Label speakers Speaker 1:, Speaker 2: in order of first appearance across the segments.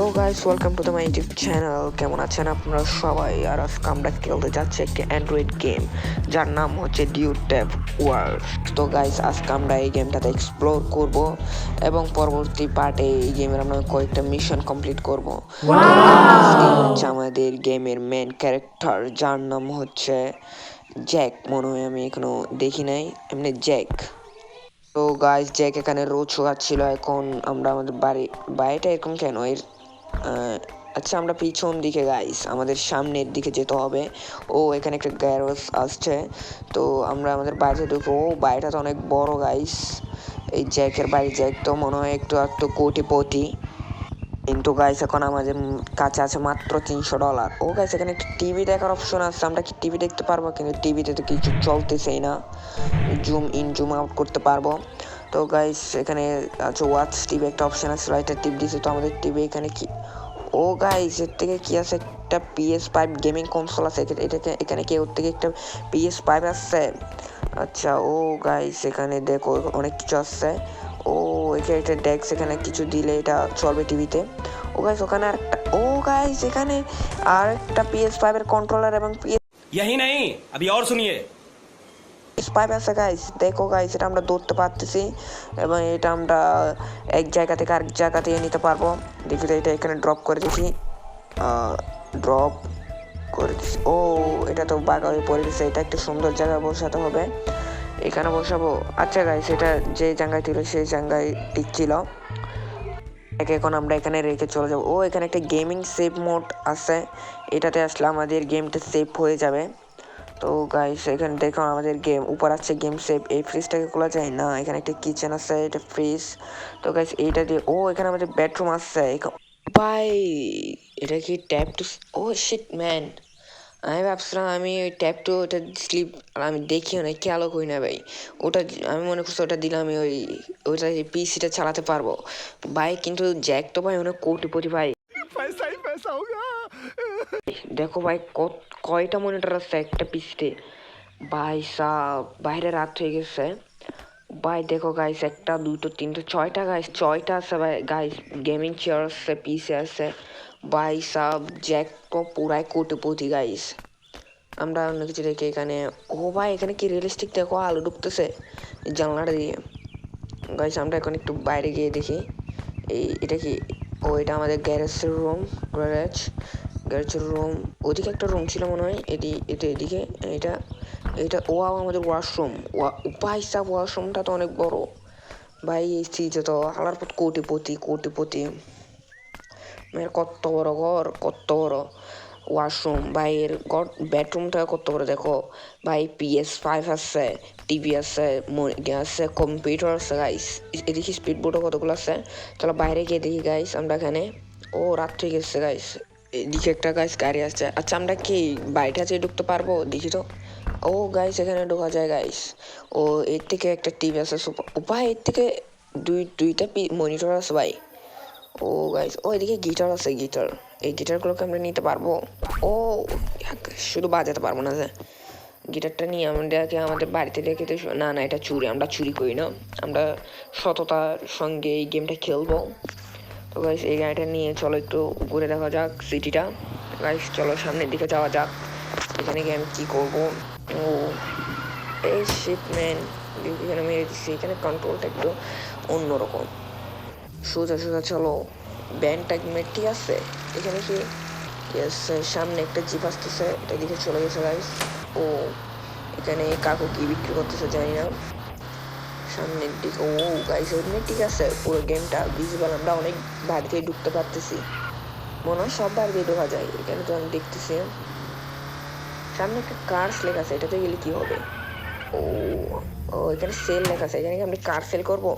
Speaker 1: So guys welcome to the my YouTube channel. কেমন আছেন আপনারা সবাই? আর আজকে আমরা খেলতে যাচ্ছি একটি অ্যান্ড্রয়েড গেম যার নাম হচ্ছে ডিউ ট্যাপ ওয়ার্ল্ড। তো গাইস আজকে আমরা এই গেমটাতে এক্সপ্লোর করব এবং পরবর্তী পার্টে এই গেমের আমরা কয়েকটা মিশন কমপ্লিট করব। এই হচ্ছে আমাদের গেমের মেন ক্যারেক্টার যার নাম হচ্ছে জ্যাক। মনে হয় আমি এখনো দেখি নাই, এমনি জ্যাক। তো গাইস জ্যাক এখানে রোজ শোয়াচ্ছিল। এখন আমরা আমাদের বাড়িটা এরকম কেন আচ্ছা আমরা পিছন দিকে গাইস আমাদের সামনের দিকে যেতে হবে। ও এখানে একটা গ্যারেজ আসছে, তো আমরা আমাদের বাড়িতে ঢুকবো। ও বাড়িটা তো অনেক বড় গাইস। এই জ্যাকের বাড়ি, জ্যাক তো মনে হয় একটু একটু কোটিপতি, কিন্তু গাইস এখন আমাদের কাছে আছে মাত্র $300। ও গাইস এখানে একটা টিভি দেখার অপশন আছে, আমরা কি টিভি দেখতে পারবো? কিন্তু টিভিতে তো কিছু চলতেছেই না, জুম ইন জুম আউট করতে পারবো। তো গাইস এখানে আছে ওয়াচ টিভি একটা অপশন আছে, রাইটার টিভি দিছে। তো আমাদের টিভি এখানে কি, ও গাইস এর থেকে কি আছে, একটা PS5 গেমিং কনসোল আছে। এটাকে এখানে কি ওর থেকে একটা PS5 আসছে? আচ্ছা ও গাইস এখানে দেখো অনেক কিছু আসছে। ও এখানে একটা ডেস্ক, এখানে কিছু দিলে এটা চলবে টিভিতে। ও গাইস ওখানে আরেকটা, ও গাইস এখানে আরেকটা PS5 এর কন্ট্রোলার এবং
Speaker 2: यही नहीं अभी और सुनिए।
Speaker 1: PS5 আছে গাইস। দেখো গাইস এটা আমরা ধরতে পারতেছি এবং এটা আমরা এক জায়গা থেকে আরেক জায়গা থেকে নিতে পারবো। দেখি তো এটা এখানে ড্রপ করে দিছি, ড্রপ করে দিছি। ও এটা তো বাঁকা হয়ে পড়ে গেছে, এটা একটা সুন্দর জায়গায় বসাতে হবে, এখানে বসাবো। আচ্ছা গাইস এটা যে জায়গায় ছিল সেই জায়গায় ঠিক ছিল। এখন আমরা এখানে রেখে চলে যাবো। ও এখানে একটা গেমিং সেভ মোড আছে, এটাতে আসলে আমাদের গেমটা সেভ হয়ে যাবে। তো গাইস এখানে দেখো আমাদের গেম উপর আছে গেম সেভ। এই ফ্রিজটাকে খোলা যায় না, এখানে একটা কিচেন আছে, এটা ফ্রিজ। তো গাইস এইটা দিয়ে, ও এখানে আমাদের বেডরুম আছে ভাই। এটা কি tap two, oh shit man, আমি ভাবছিলাম আমি ওই ট্যাপ টু ওটা স্লিপ, আমি দেখিও না, খেয়ালও করি না ভাই। ওটা আমি মনে করছি ওটা দিলে আমি ওইটা পিসিটা চালাতে পারবো ভাই, কিন্তু জ্যাক তো ভাই অনেক কোটিপতি ভাই।
Speaker 2: पैसा ही पैसा होगा।
Speaker 1: দেখো ভাই কয়টা মনিটর আছে একটা পিসিতে ভাই সাহ। বাইরে রাত হয়ে গেছে ভাই। দেখো গাইস একটা দুটো তিনটে ছয়টা গাইস, ছয়টা আছে ভাই গাইস। গেমিং চেয়ার আছে, পিসি আছে ভাই সাহ। জ্যাক তো পুরাই কোটিপতি গাইস। আমরা অন্য কিছু দেখি এখানে। ও ভাই এখানে কি রিয়েলিস্টিক, দেখো আলো ঢুকতেছে জানলাটা দিয়ে। গাইস আমরা এখন একটু বাইরে গিয়ে দেখি এটা কি। ও এটা আমাদের গ্যারেজের রুম, গ্যারেজের রুম। ওদিকে একটা রুম ছিল মনে হয়, এটা এদিকে এটা এটা ও আমাদের ওয়াশরুম। ভাই সাহ ওয়াশরুমটা তো অনেক বড় ভাই। এই সিজে তো হালার পর কোটিপতি কোটিপতি। কত বড় ঘর, কত বড় ওয়াশরুম ভাই। এর ঘর বেডরুমটা কত বড় দেখো ভাই। PS5 আছে, টিভি আছে, আছে, কম্পিউটার আছে গাইস। এদিকে স্পিড বোর্ডও কতগুলো আছে। চলো বাইরে গিয়ে দেখি গাইস আমরা এখানে। ও রাত হয়ে গেছে গাইস। এদিকে একটা গাইস গাড়ি আসছে। আচ্ছা আমরা কি বাড়িটা যেয়ে ঢুকতে পারবো দেখি তো। ও গাইস এখানে ঢোকা যায় গাইস। ও এর থেকে একটা টিভি আছে, ও ভাই এর থেকে দুইটা মনিটর আছে ভাই। ও গাইস ও এদিকে গিটার আছে, গিটার। এই গিটারগুলোকে আমরা নিতে পারবো। ও শুধু বাজাতে পারবো না যে, গিটারটা নিয়ে আমাদেরকে আমাদের বাড়িতে রেখে তো না না, এটা চুরি, আমরা চুরি করি না, আমরা সততার সঙ্গে এই গেমটা খেলবো। তো গাইস এই গাড়িটা নিয়ে চলো একটু ঘুরে দেখা যাক সিটিটা। গাইস চলো সামনের দিকে যাওয়া যাক। এখানে গিয়ে আমি কি করবো? ও এই শিট ম্যান, এখানে মেরে দিচ্ছি। এখানে কন্ট্রোলটা একটু অন্যরকম, সোজা সোজা চলো। ব্যান্ডটা ঠিক আছে এখানে কি? ইয়েস, সামনে একটা জিপ আসতেছে, এটা দিকে চলে গেছে গাইস। ও এখানে কাকু কি বিক্রি করতেছে জানি না। সামনের দিকে ও গাইস ওখানে ঠিক আছে, পুরো গেমটা ভিজিবল, আমরা অনেক বাড়িতে ঢুকতে পারতেছি। মনে হয় সব বাড়িতে ঢোকা যায়। এখানে তো আমি দেখতেছি সামনে একটা কার্স লেখা আছে, এটাতে গেলে কি হবে? ও ও এখানে সেল লেখা আছে, এখানে কি আমি কার সেল করবো?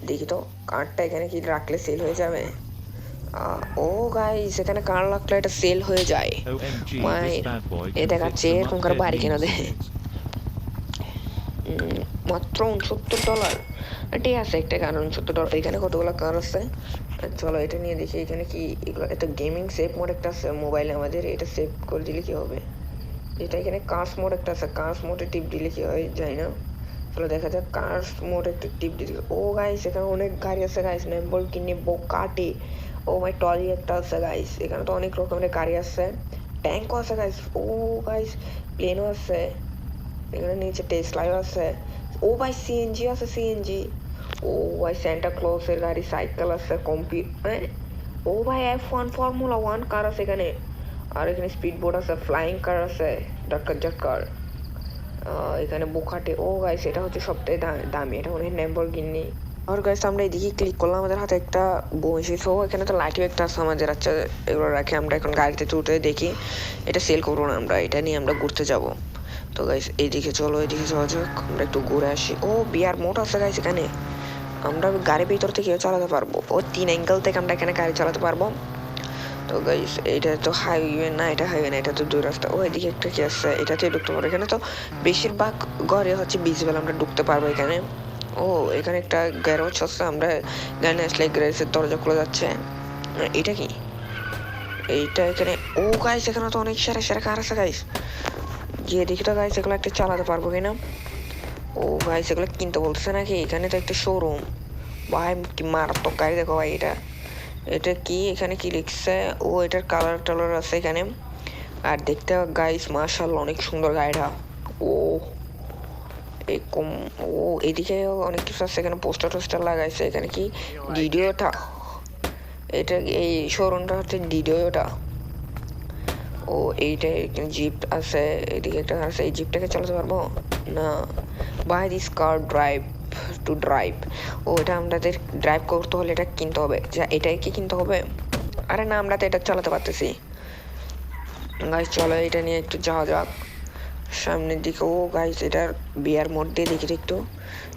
Speaker 1: দেখি তো কার্ডটা এখানে কি রাখলে সেল হয়ে যাবে? ও গাইস এখানে কার রাখলে এটা সেল হয়ে যায়।
Speaker 3: OMG,
Speaker 1: my
Speaker 3: this bad boy
Speaker 1: A
Speaker 3: can
Speaker 1: দেখাচ্ছে
Speaker 3: fix the
Speaker 1: এরকমকার
Speaker 3: must-have
Speaker 1: বাড়ি কেনা
Speaker 3: memes
Speaker 1: দেয়
Speaker 3: and
Speaker 1: মাত্র $69। ঠিক আছে একটা কার $69। এখানে কতগুলো কার আছে। চলো এটা নিয়ে দেখি এখানে কি। এগুলো একটা গেমিং সেভ মোড একটা আছে মোবাইলে আমাদের, এটা সেভ করে দিলে কি হবে? এটা এখানে কার্স মোড একটা আছে, কার্স মোডে টিপ দিলে কি হয় জানি না। চলো দেখা যাক কার্স মোড একটা টিপ দিলে। ও গাইস এখানে অনেক গাড়ি আছে গাইস, ল্যাম্বরগিনি, বোকাটি। ও ও ভাই ট্রলি একটা আছে গাইস, এখানে তো অনেক রকমের গাড়ি আছে, ট্যাঙ্কও আছে গাইস, ও গাইস প্লেনও আছে, এখানে নিচে টেসলাও আছে, ও ভাই সিএনজি আছে, সিএনজি, ও ভাই সান্টা ক্লজের গাড়ি, সাইকেল আছে, কম্পিউটার, ও ভাই F1 ফর্মুলা 1 কার আছে এখানে, আর এখানে স্পিড বোট আছে, ফ্লাইং কার আছে, ডাক্কার জাক্কার, এখানে বুখাটে, ও গাইস এটা হচ্ছে সবথেকে দামি, এটা মনে হয় ল্যাম্বরগিনি। আর গাইস আমরা এদিকে ক্লিক করলাম, আমাদের হাতে একটা বসে, সো এখানে তো লাঠি একটা আছে আমাদের, আচ্ছা এগুলো রাখি, আমরা এখন গাড়িতে উঠে দেখি, এটা সেল করবো না, আমরা এটা নিয়ে আমরা ঘুরতে যাব। তো গাইস এইদিকে চলো, এদিকে যাওয়া যাক, আমরা একটু ঘুরে আসি। ও বিয়ার মোট আছে গাইস এখানে, আমরা গাড়ির ভিতর থেকে চালাতে পারবো, ও 3 অ্যাঙ্গেল থেকে আমরা এখানে গাড়ি চালাতে পারবো। তো গাইস এটা তো হাইওয়ে না, এটা হাইওয়ে না, এটা তো দুই রাস্তা। ও এদিকে একটা কি আছে, এটাতে ঢুকতে পারবো, এখানে তো বেশিরভাগ ঘরে হচ্ছে বিজবেল আমরা ঢুকতে পারবো এখানে। ও এখানে একটা গ্যারেজ আছে, আমরা গাড়ি আসলে গ্যারেজের দরজা খুলে যাচ্ছে, এটা কি এইটা এখানে, ও গাইস এখানে তো অনেক সেরা সেরা কার আছে গাইস, গিয়ে দেখি তো গাইস এগুলো একটা চালাতে পারবো কিনা। ও গাইস এগুলো কিনতে বলতেছে নাকি, এখানে তো একটা শোরুম, ভাই কি মারাত্মক গাড়ি, দেখো ভাই এটা, এটা কি এখানে কি লিখছে, ও এটার কালার টালার আছে এখানে, আর দেখতে গাইস মাশাআল্লাহ অনেক সুন্দর গাড়িটা। ও এই কম, ও এদিকে অনেক কিছু আছে, এখানে পোস্টার টোস্টার লাগাইছে, এখানে কি ডিডিওটা, এটা এই শোরুমটা হচ্ছে ডিডিওটা। ও এইটা জিপ আছে, এদিকে একটা আছে, এই জিপটাকে চালাতে পারবো না, by this car drive to drive, ও এটা আমাদের ড্রাইভ করতে হলে এটা কিনতে হবে, যা এটাই কি কিনতে হবে, আরে না আমরা তো এটা চালাতে পারতেছি। গাইস চলো এটা নিয়ে একটু যাওয়া যাক সামনের দিকে। ও গাইস এটার বিয়ার মধ্যে দেখি একটু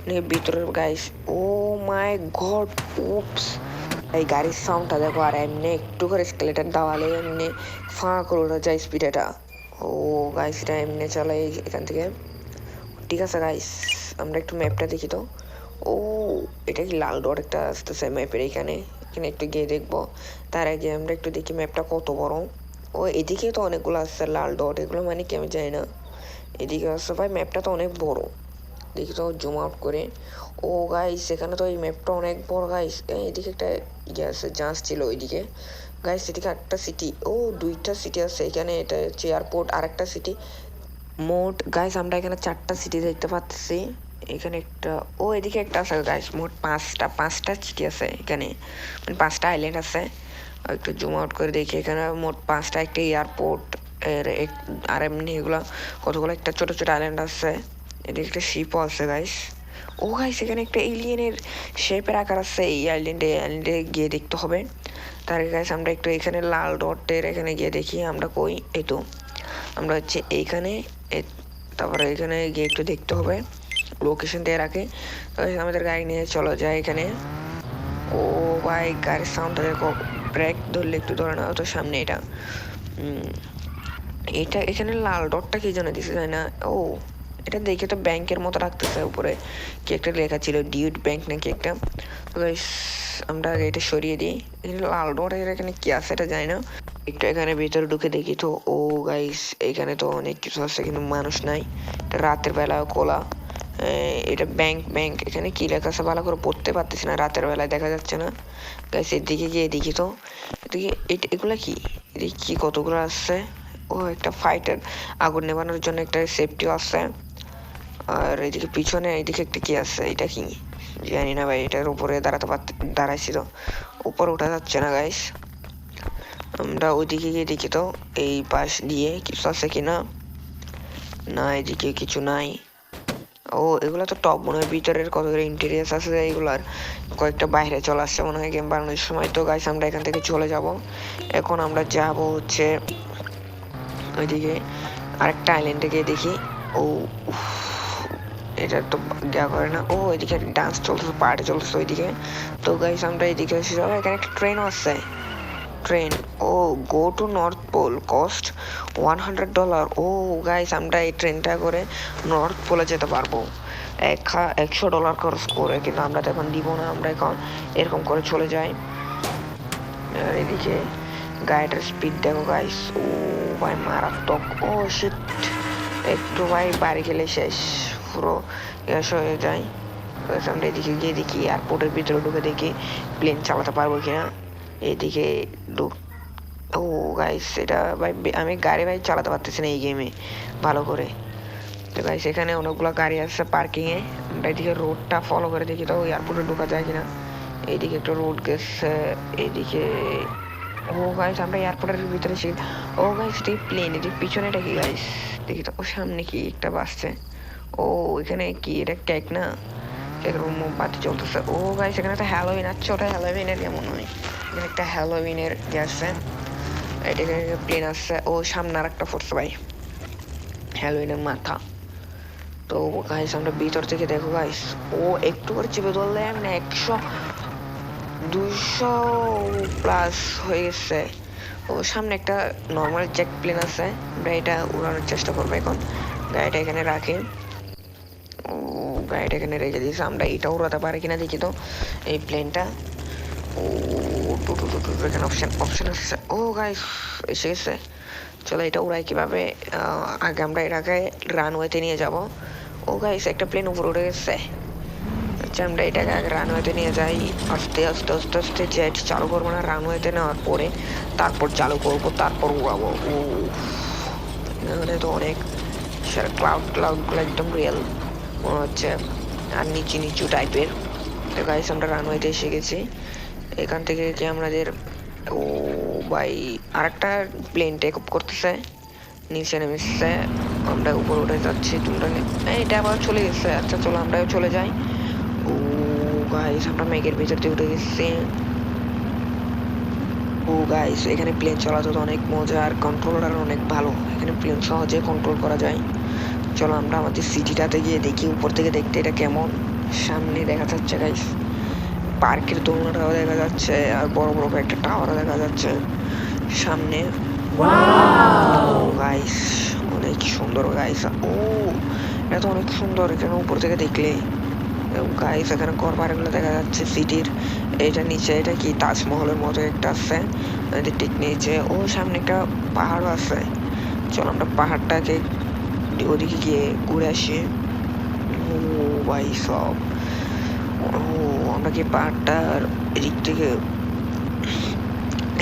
Speaker 1: নিয়ে ভিতরের গাইস, ও মাই গড, উপস এই গাড়ির সাউন্ডটা দেখো, আর এমনি একটু করে স্কেলেটার দেওয়ালে এমনি ফাঁ করে ওঠা যায় স্পিড এটা। ও গাইস এটা এমনি চালাই এখান থেকে, ঠিক আছে গাইস আমরা একটু ম্যাপটা দেখি তো। ও এটা কি লাল ডট একটা আসতেছে ম্যাপের এখানে, এখানে একটু গিয়ে দেখবো, তার আগে আমরা একটু দেখি ম্যাপটা কত বড়। ও এদিকে তো অনেকগুলো আসছে লাল ডট, এগুলো মানে কি আমি জানি না, এদিকে আসছে ভাই ম্যাপটা তো অনেক বড়, দেখি তো জুম আউট করে। ও গাইস এখানে তো এই ম্যাপটা অনেক বড় গাইস, এদিকে একটা ইয়ে আছে জাহাজ ছিল ওইদিকে গাইস, এদিকে একটা সিটি, ও দুইটা সিটি আছে এখানে, এটা হচ্ছে এয়ারপোর্ট আর একটা সিটি, মোট গাইস আমরা এখানে 4টা সিটি দেখতে পাচ্ছি, এখানে একটা, ও এদিকে একটা আছে গাইস, মোট পাঁচটা সিটি আছে এখানে, মানে 5টা আইল্যান্ড আছে। একটু জুম আউট করে দেখি, এখানে মোট 5টা, একটা এয়ারপোর্ট এর আর এমনি এগুলো কতগুলো একটা ছোট ছোট আইল্যান্ড আছে, এদিকে একটা শিপও আছে গাইস। ও গাইস এখানে একটা এলিয়েনের শেপের আকার আছে এই আইল্যান্ডে গিয়ে দেখতে হবে। তার আগে গাইস আমরা একটু এখানে লাল ডটের এখানে গিয়ে দেখি আমরা কই, এই তো আমরা হচ্ছে এইখানে, তারপরে এখানে গিয়ে একটু দেখতে হবে, লোকেশন দিয়ে রাখে। আমাদের গাড়ি নিয়ে চলো যায় এখানে। ও ভাই গাড়ির সাউন্ডটা দেখো, ব্রেক ধরলে একটু ধরে না তো সামনে এটা, এটা এখানে লাল ডটটা কি জন্য দিছে যায় না, ও এটা দেখে তো ব্যাংকের মতো রাখতেছে, উপরে কি একটা লেখা ছিল ডিউট ব্যাংক নাকি একটা। আমরা এটা সরিয়ে দিই, এখানে লাল ডট এর এখানে কি আছে এটা জানি না, একটু এখানে ভিতরে ঢুকে দেখি তো। ও গাইস এখানে তো অনেক কিছু আছে কিন্তু মানুষ নাই, রাতের বেলা খোলা, এটা ব্যাংক এখানে কি লেখা আছে ভালো করে পড়তে পারতেছি না, রাতের বেলায় দেখা যাচ্ছে না গাইস, এদিকে গিয়ে দেখি তো, এদিকে এগুলা কি, এদিকে কি কতগুলো আসছে, ও একটা ফাইটার আগুন নেবানোর জন্য একটা সেফটিও আছে, আর এদিকে পিছনে এদিকে একটা কি আছে, এটা কি জানি না ভাই, এটার উপরে দাঁড়াইছিল, উপরে ওঠা যাচ্ছে না গাইস, আমরা ওইদিকে গিয়ে দেখি তো এই পাশ দিয়ে কিছু আছে কিনা, না এদিকে কিছু নাই। ও এগুলা তো টপ মনে হয়, ভিতরের কতগুলো ইন্টেরিয়ার্স আছে এগুলার কয়েকটা বাইরে চলে আসছে মনে হয় গেম বানানোর সময়। তো গাইস আমরা এখান থেকে চলে যাব, এখন আমরা যাব হচ্ছে ওইদিকে আরেকটা আইল্যান্ডে গিয়ে দেখি। ও এটা তো দেওয়া করে না, ও এদিকে ডান্স চলতেছে, পার্টি চলতেছে ওইদিকে। তো গাইস আমরা এদিকে এসে যাবো, এখানে একটা ট্রেনও আছে, ট্রেন, ও go to North Pole cost $100। Oh guys আমরা এই ট্রেনটা করে নর্থ পোলে যেতে পারবো $100 খরচ করে, কিন্তু আমরা তো এখন দিব না, আমরা এখন এরকম করে চলে যাই। আর এদিকে গাড়িটার স্পিড দেখো গাইস, ও ভাই মারাত্মক, ও শিট একটু ভাই বাড়ি গেলে শেষ, পুরো গ্যাস হয়ে যায়। আমরা এদিকে গিয়ে দেখি এয়ারপোর্টের ভিতরে ঢুকে দেখি প্লেন চালাতে পারবো কিনা, এদিকে ঢুক। ও গাইস এটা ভাই আমি গাড়ি ভাই চালাতে পারতেছি না এই গেমে ভালো করে। তো গাইস এখানে অনেকগুলো গাড়ি আছে পার্কিং এ। আমরা এদিকে রোডটা ফলো করে দেখি তো এয়ারপোর্টে ঢোকা যায় কিনা। এইদিকে একটা রোড গেছে, এইদিকে। ও গাইস আমরা এয়ারপোর্টের ভিতরে ছিল। ও গাইস এই প্লেন এদিকে পিছনে এটা কি গাইস? দেখি তো ও সামনে কি একটা বাসছে। ও এখানে কি এটা কেক না? কেকের মোমবাতি চলতেছে। ও গাইস এখানে একটা হ্যালোউইন আছে, ওটা হ্যালোউইনের মনে হয়। এখানে একটা হ্যালোউইনের আছে। এদিকে প্লেন আসছে। ও সামনে আর একটা ফোর্স ভাই, হ্যালোউইনের মাথা। তো গাইস আমরা ভিতর থেকে দেখো গাইস, ও একটু করে চেপে ধরলে মানে 100 200 প্লাস হয়ে গেছে। ও সামনে একটা নর্মাল জেট প্লেন আছে, আমরা এটা উড়ানোর চেষ্টা করবো এখন। গাড়িটা এখানে রাখি। ও গাড়িটা এখানে রেখে দিয়েছে, আমরা এটা উড়াতে পারি কিনা দেখি তো এই প্লেনটা। ও এখানে অপশন অপশন আসছে। ও গাইস এসে গেছে। চলো এটা উড়াই কিভাবে। আগে আমরা এটাকে রানওয়েতে নিয়ে যাব। ও গাইস একটা প্লেন উপরে উঠে গেছে। আচ্ছা আমরা এটাকে আগে রানওয়েতে নিয়ে যাই। আস্তে আস্তে আস্তে আস্তে জেট চালু করবো না, রানওয়েতে নেওয়ার পরে তারপর চালু করবো, তারপর উড়াবো। ও এখানে তো অনেক ক্লাউড ক্লাউডগুলো একদম রিয়েল মনে হচ্ছে, আর নিচু নিচু টাইপের। তো গাইস আমরা রানওয়েতে এসে গেছি। এখান থেকে কি আমাদের ও ভাই আরেকটা প্লেন টেক অফ করতেছে, নিচে নেমেছে। আমরা উপরে উঠে যাচ্ছি, তোমরা এটা আবার চলে গেছে। আচ্ছা চলো আমরাও চলে যাই। ও গাইস আমরা মেঘের ভিতর দিয়ে উঠে গেছি। ও গাইস এখানে প্লেন চালাতে তো অনেক মজা, আর কন্ট্রোলার অনেক ভালো, এখানে প্লেন সহজে কন্ট্রোল করা যায়। চলো আমরা আমাদের সিটিটাতে গিয়ে দেখি উপর থেকে দেখতে এটা কেমন। সামনে দেখা যাচ্ছে গাইস পার্কের দোলনাটাও দেখা যাচ্ছে, আর বড় বড় কয়েকটা টাওয়ারও দেখা যাচ্ছে সামনে। গাইস অনেক সুন্দর গাইস। ও এটা তো অনেক সুন্দর এখানে উপর থেকে দেখলে। গাইস এখানে ঘর বাড়িগুলো দেখা যাচ্ছে সিটির। এটা নিচে এটা কি তাজমহলের মতো একটা আছে ঠিক নিচে। ও সামনে একটা পাহাড়ও আছে। চলো আমরা পাহাড়টাকে ওদিকে গিয়ে ঘুরে আসি। ও ভাই সব, ও আমরা কি পাহাড়টার এদিক থেকে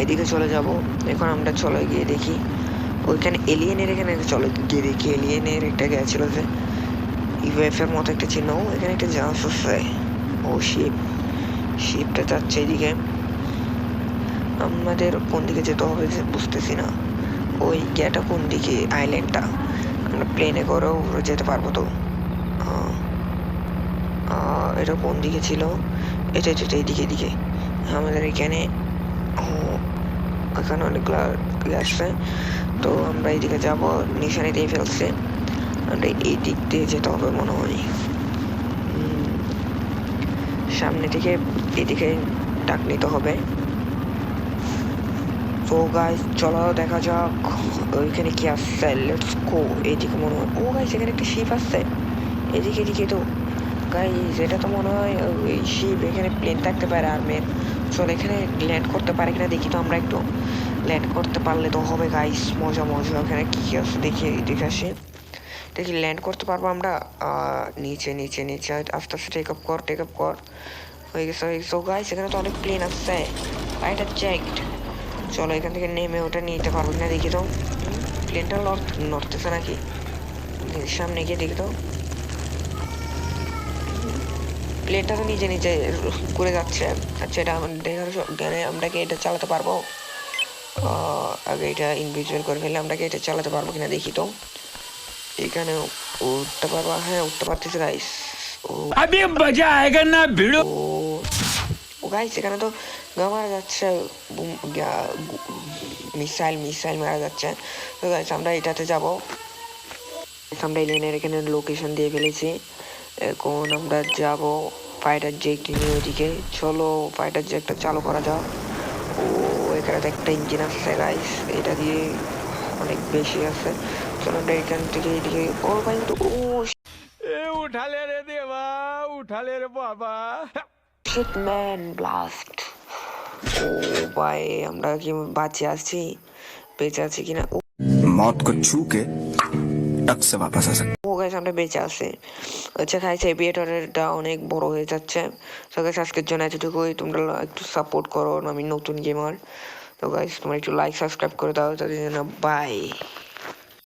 Speaker 1: এদিকে চলে যাব। এখন আমরা চলে গিয়ে দেখি ওইখানে এলিয়েনের, এখানে চলে গিয়ে দেখি এলিয়েনের একটা গেছিল যে ইউএফ এর মতো একটা চিহ্ন। এখানে একটা জাহাজ আছে। ও শিপটা যাচ্ছে এদিকে। আমাদের কোন দিকে যেতে হবে যে বুঝতেছি না। ওই গেটা কোন দিকে আইল্যান্ডটা, আমরা প্লেনে করেও যেতে পারবো তো। এটা কোন দিকে ছিল? এটা এটা এইদিকে এদিকে আমাদের এখানে। ও এখানে অনেকগুলো আসছে। তো আমরা এইদিকে যাবো, নিশানি দিয়ে ফেলছে। আমরা এই দিক দিয়ে যেতে হবে মনে হয়। সামনে থেকে এদিকে ডাক নিতে হবে। তো গাইস চলো দেখা যাক ওইখানে কি আসছে। Let's go. এইদিকে মনে হয় ও গাইস এখানে একটা শিপ আসছে এদিকে এদিকে। তো গাইস এটা তো মনে হয় ওই শিপ, এখানে প্লেন থাকতে পারে আর্মির। চলো এখানে ল্যান্ড করতে পারে কিনা দেখি তো। আমরা একটু ল্যান্ড করতে পারলে তো হবে গাইস, মজা মজা। ওখানে কি কি আছে দেখি, দেখে আসি। দেখি ল্যান্ড করতে পারবো আমরা। নিচে নিচে নিচে আস্তে আস্তে টেক আপ কর, টেক আপ কর। হয়ে গেছে হয়ে গেছে। গাইস এখানে তো অনেক প্লেন আসছে, এটা চেকড। চলো এখান থেকে নেমে ওটা নিতে পারবো কিনা দেখি তো। প্লেনটা নড়তেছে নাকি, সামনে গিয়ে দেখি তো। প্লেনটা তো নিজে নিজে ঘুরে যাচ্ছে। আচ্ছা এটা আমাদের দেখার জ্ঞানে আমরা কি এটা চালাতে পারবো? আগে এটা ইনভিজুয়াল করে ফেললে আমরা কি এটা চালাতে পারবো কিনা দেখি তো। এখানে উঠতে পারবো, হ্যাঁ উঠতে পারতেছি গাইস। ও
Speaker 2: अभी मजा आएगा ना भिड़ो।
Speaker 1: ও ও গাইস এখানে তো মারা যাচ্ছে, মিসাইল মিসাইল মারা যাচ্ছে। তো গাইস আমরা এটাতে যাবো। আমরা এলিয়েনের এখানে লোকেশন দিয়ে ফেলেছি। এখন আমরা যাব ফাইটার জেট নিয়ে ওইদিকে। চলো ফাইটার জেটটা চালু করা যাক। ও এখানে তো একটা ইঞ্জিন আছে গাইস, এটা দিয়ে অনেক বেশি আছে। চলো আমরা এখান থেকে এদিকে। ও ভাই ও
Speaker 2: ए उठा ले रे देवा, उठा ले रे बाबा।
Speaker 1: Shit man blast. ও ভাই আমরা কি বাঁচে আছি, বেঁচে আছি কিনা। ও
Speaker 3: मौत को छू के टक से वापस आ सकते।
Speaker 1: ও গাইস আমরা বেঁচে আছি। আচ্ছা গাইস এভিয়েটরটা অনেক বড় হয়ে যাচ্ছে। তো গাইস আজকের জন্য এতটুকুই, তোমরা একটু সাপোর্ট করো, আমি নতুন গেমার। তো গাইস তোমরা একটু লাইক সাবস্ক্রাইব করে দাও তাদের জন্য। বাই।